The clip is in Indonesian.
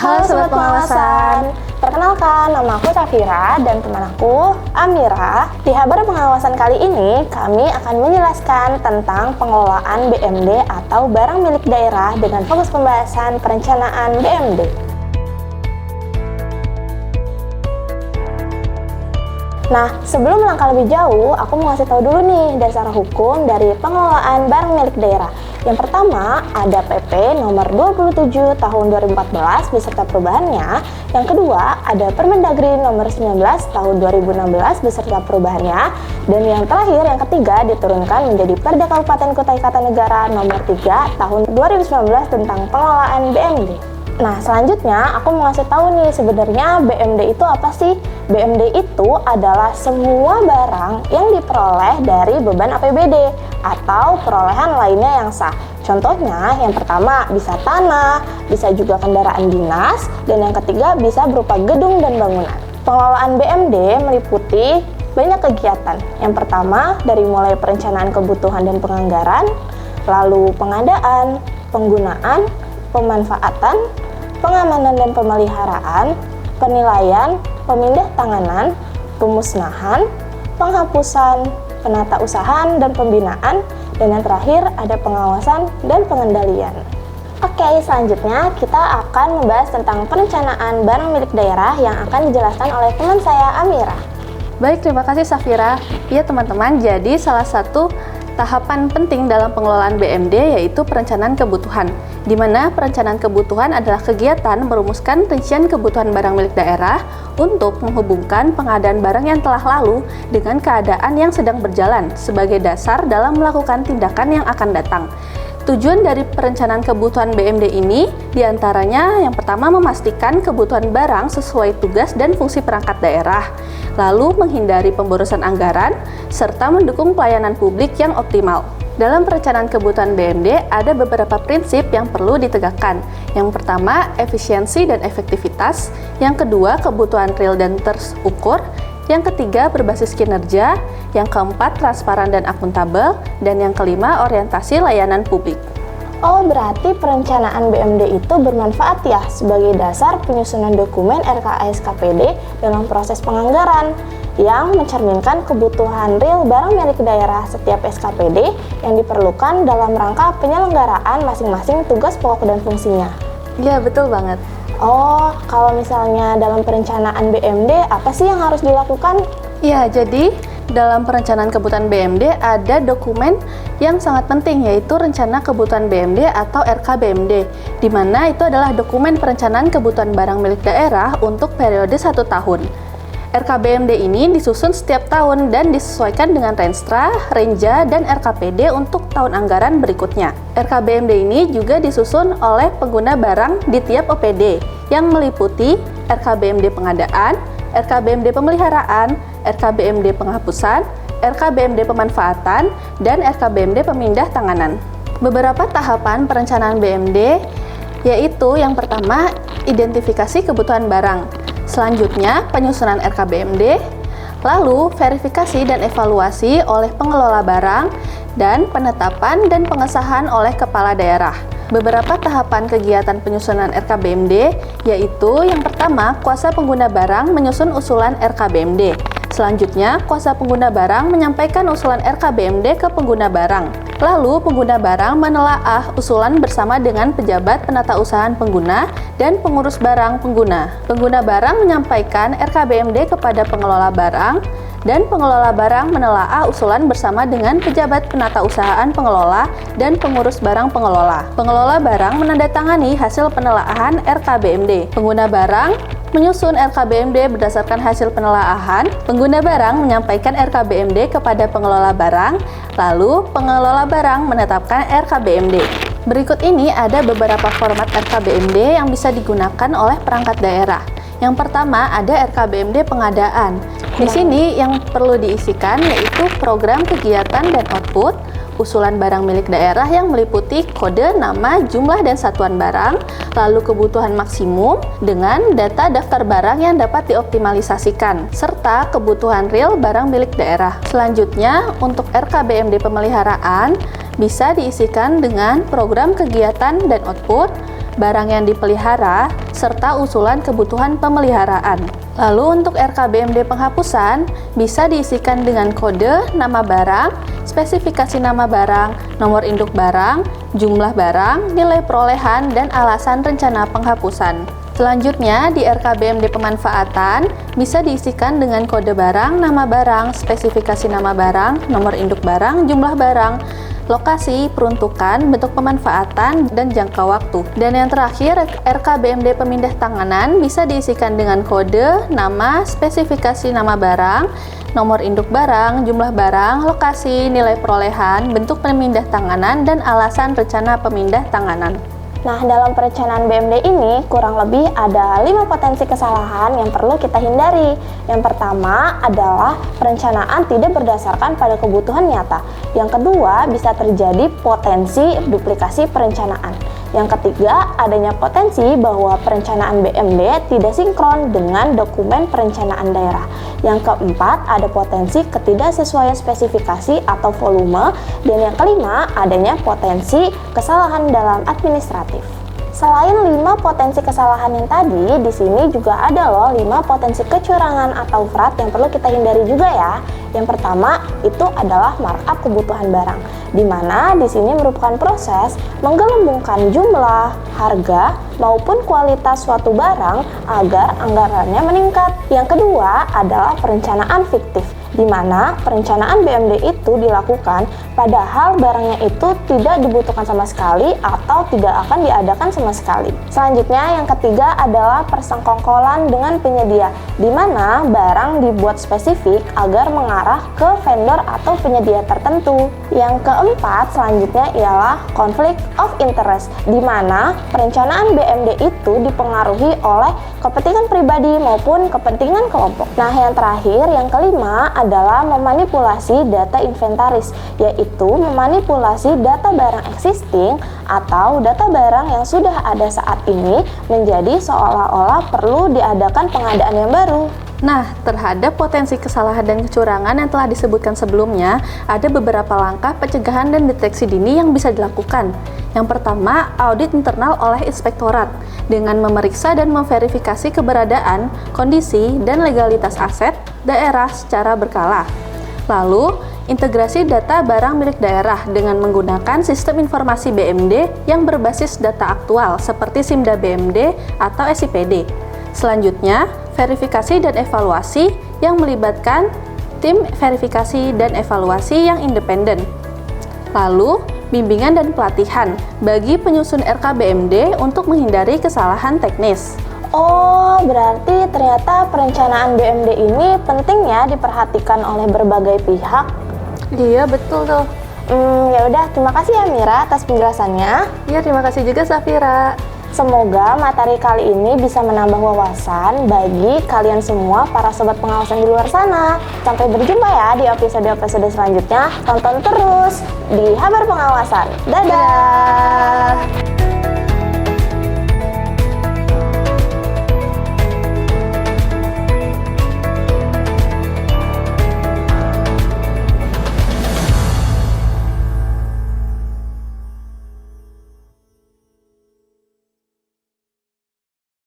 Halo Sobat Pengawasan, perkenalkan nama aku Safira dan teman aku Amira. Di Habar Pengawasan kali ini kami akan menjelaskan tentang pengelolaan BMD atau barang milik daerah dengan fokus pembahasan perencanaan BMD. Nah, sebelum melangkah lebih jauh, aku mau ngasih tahu dulu nih dasar hukum dari pengelolaan barang milik daerah. Yang pertama, ada PP nomor 27 tahun 2014 beserta perubahannya. Yang kedua, ada Permendagri nomor 19 tahun 2016 beserta perubahannya. Dan yang terakhir, yang ketiga, diturunkan menjadi Perda Kabupaten Kota Ikatan Negara nomor 3 tahun 2019 tentang pengelolaan BMD. Nah, selanjutnya aku mau ngasih tahu nih sebenarnya BMD itu apa sih? BMD itu adalah semua barang yang diperoleh dari beban APBD atau perolehan lainnya yang sah. Contohnya, yang pertama bisa tanah, bisa juga kendaraan dinas, dan yang ketiga bisa berupa gedung dan bangunan. Pengelolaan BMD meliputi banyak kegiatan. Yang pertama, dari mulai perencanaan kebutuhan dan penganggaran, lalu pengadaan, penggunaan, pemanfaatan, pengamanan dan pemeliharaan, penilaian, pemindah-tanganan, pemusnahan, penghapusan, penatausahaan dan pembinaan, dan yang terakhir ada pengawasan dan pengendalian. Oke, selanjutnya kita akan membahas tentang perencanaan barang milik daerah yang akan dijelaskan oleh teman saya Amira. Baik, terima kasih Safira. Ya teman-teman, jadi salah satu tahapan penting dalam pengelolaan BMD yaitu perencanaan kebutuhan, di mana perencanaan kebutuhan adalah kegiatan merumuskan rincian kebutuhan barang milik daerah untuk menghubungkan pengadaan barang yang telah lalu dengan keadaan yang sedang berjalan sebagai dasar dalam melakukan tindakan yang akan datang. Tujuan dari perencanaan kebutuhan BMD ini diantaranya yang pertama memastikan kebutuhan barang sesuai tugas dan fungsi perangkat daerah, lalu menghindari pemborosan anggaran, serta mendukung pelayanan publik yang optimal. Dalam perencanaan kebutuhan BMD ada beberapa prinsip yang perlu ditegakkan. Yang pertama, efisiensi dan efektivitas. Yang kedua, kebutuhan real dan terukur. Yang ketiga, berbasis kinerja. Yang keempat, transparan dan akuntabel. Dan yang kelima, orientasi layanan publik. Oh, berarti perencanaan BMD itu bermanfaat ya sebagai dasar penyusunan dokumen RKA-SKPD dalam proses penganggaran yang mencerminkan kebutuhan real barang milik daerah setiap SKPD yang diperlukan dalam rangka penyelenggaraan masing-masing tugas pokok dan fungsinya. Ya, betul banget. Oh, kalau misalnya dalam perencanaan BMD, apa sih yang harus dilakukan? Ya, jadi dalam perencanaan kebutuhan BMD ada dokumen yang sangat penting yaitu Rencana Kebutuhan BMD atau RKBMD, di mana itu adalah dokumen perencanaan kebutuhan barang milik daerah untuk periode 1 tahun. RKBMD ini disusun setiap tahun dan disesuaikan dengan Renstra, Renja, dan RKPD untuk tahun anggaran berikutnya. RKBMD ini juga disusun oleh pengguna barang di tiap OPD yang meliputi RKBMD pengadaan, RKBMD pemeliharaan, RKBMD penghapusan, RKBMD pemanfaatan, dan RKBMD pemindah tanganan. Beberapa tahapan perencanaan BMD yaitu yang pertama, identifikasi kebutuhan barang. Selanjutnya, penyusunan RKBMD, lalu verifikasi dan evaluasi oleh pengelola barang, dan penetapan dan pengesahan oleh kepala daerah. Beberapa tahapan kegiatan penyusunan RKBMD yaitu yang pertama, kuasa pengguna barang menyusun usulan RKBMD. Selanjutnya, kuasa pengguna barang menyampaikan usulan RKBMD ke pengguna barang. Lalu, pengguna barang menelaah usulan bersama dengan pejabat penatausahaan pengguna dan pengurus barang pengguna. Pengguna barang menyampaikan RKBMD kepada pengelola barang, dan pengelola barang menelaah usulan bersama dengan pejabat penatausahaan pengelola dan pengurus barang pengelola. Pengelola barang menandatangani hasil penelaahan RKBMD. Pengguna barang menyusun RKBMD berdasarkan hasil penelaahan. Pengguna barang menyampaikan RKBMD kepada pengelola barang, lalu pengelola barang menetapkan RKBMD. Berikut ini ada beberapa format RKBMD yang bisa digunakan oleh perangkat daerah. Yang pertama ada RKBMD pengadaan. Di sini yang perlu diisikan yaitu program kegiatan dan output, usulan barang milik daerah yang meliputi kode, nama, jumlah, dan satuan barang, lalu kebutuhan maksimum dengan data daftar barang yang dapat dioptimalisasikan, serta kebutuhan real barang milik daerah. Selanjutnya, untuk RKBMD pemeliharaan bisa diisikan dengan program kegiatan dan output, barang yang dipelihara, serta usulan kebutuhan pemeliharaan. Lalu untuk RKBMD penghapusan bisa diisikan dengan kode, nama barang, spesifikasi nama barang, nomor induk barang, jumlah barang, nilai perolehan, dan alasan rencana penghapusan. Selanjutnya di RKBMD pemanfaatan bisa diisikan dengan kode barang, nama barang, spesifikasi nama barang, nomor induk barang, jumlah barang, lokasi, peruntukan, bentuk pemanfaatan, dan jangka waktu. Dan yang terakhir, RKBMD pemindah tanganan bisa diisikan dengan kode, nama, spesifikasi nama barang, nomor induk barang, jumlah barang, lokasi, nilai perolehan, bentuk pemindah tanganan, dan alasan rencana pemindah tanganan. Nah, dalam perencanaan BMD ini kurang lebih ada 5 potensi kesalahan yang perlu kita hindari. Yang pertama adalah perencanaan tidak berdasarkan pada kebutuhan nyata. Yang kedua, bisa terjadi potensi duplikasi perencanaan. Yang ketiga, adanya potensi bahwa perencanaan BMD tidak sinkron dengan dokumen perencanaan daerah. Yang keempat, ada potensi ketidaksesuaian spesifikasi atau volume. Dan yang kelima, adanya potensi kesalahan dalam administratif. Selain 5 potensi kesalahan yang tadi, di sini juga ada loh 5 potensi kecurangan atau fraud yang perlu kita hindari juga ya. Yang pertama itu adalah markup kebutuhan barang, di mana di sini merupakan proses menggelembungkan jumlah, harga, maupun kualitas suatu barang agar anggarannya meningkat. Yang kedua adalah perencanaan fiktif, di mana perencanaan BMD itu dilakukan padahal barangnya itu tidak dibutuhkan sama sekali atau tidak akan diadakan sama sekali. Selanjutnya yang ketiga adalah persengkongkolan dengan penyedia, di mana barang dibuat spesifik agar mengarah ke vendor atau penyedia tertentu. Yang keempat selanjutnya ialah conflict of interest, di mana perencanaan BMD itu dipengaruhi oleh kepentingan pribadi maupun kepentingan kelompok. Nah, yang terakhir, yang kelima adalah memanipulasi data inventaris, yaitu memanipulasi data barang existing atau data barang yang sudah ada saat ini menjadi seolah-olah perlu diadakan pengadaan yang baru. Nah, terhadap potensi kesalahan dan kecurangan yang telah disebutkan sebelumnya, ada beberapa langkah pencegahan dan deteksi dini yang bisa dilakukan. Yang pertama, audit internal oleh inspektorat dengan memeriksa dan memverifikasi keberadaan, kondisi, dan legalitas aset daerah secara berkala. Lalu, integrasi data barang milik daerah dengan menggunakan sistem informasi BMD yang berbasis data aktual seperti SIMDA BMD atau SIPD. Selanjutnya, verifikasi dan evaluasi yang melibatkan tim verifikasi dan evaluasi yang independen. Lalu, bimbingan dan pelatihan bagi penyusun RKBMD untuk menghindari kesalahan teknis. Oh, berarti ternyata perencanaan BMD ini penting ya diperhatikan oleh berbagai pihak. Iya, betul tuh. Ya udah, terima kasih ya Mira atas penjelasannya. Iya, terima kasih juga Safira. Semoga materi kali ini bisa menambah wawasan bagi kalian semua para sobat pengawasan di luar sana. Sampai berjumpa ya di episode-episode selanjutnya. Tonton terus di Habar Pengawasan. Dadah!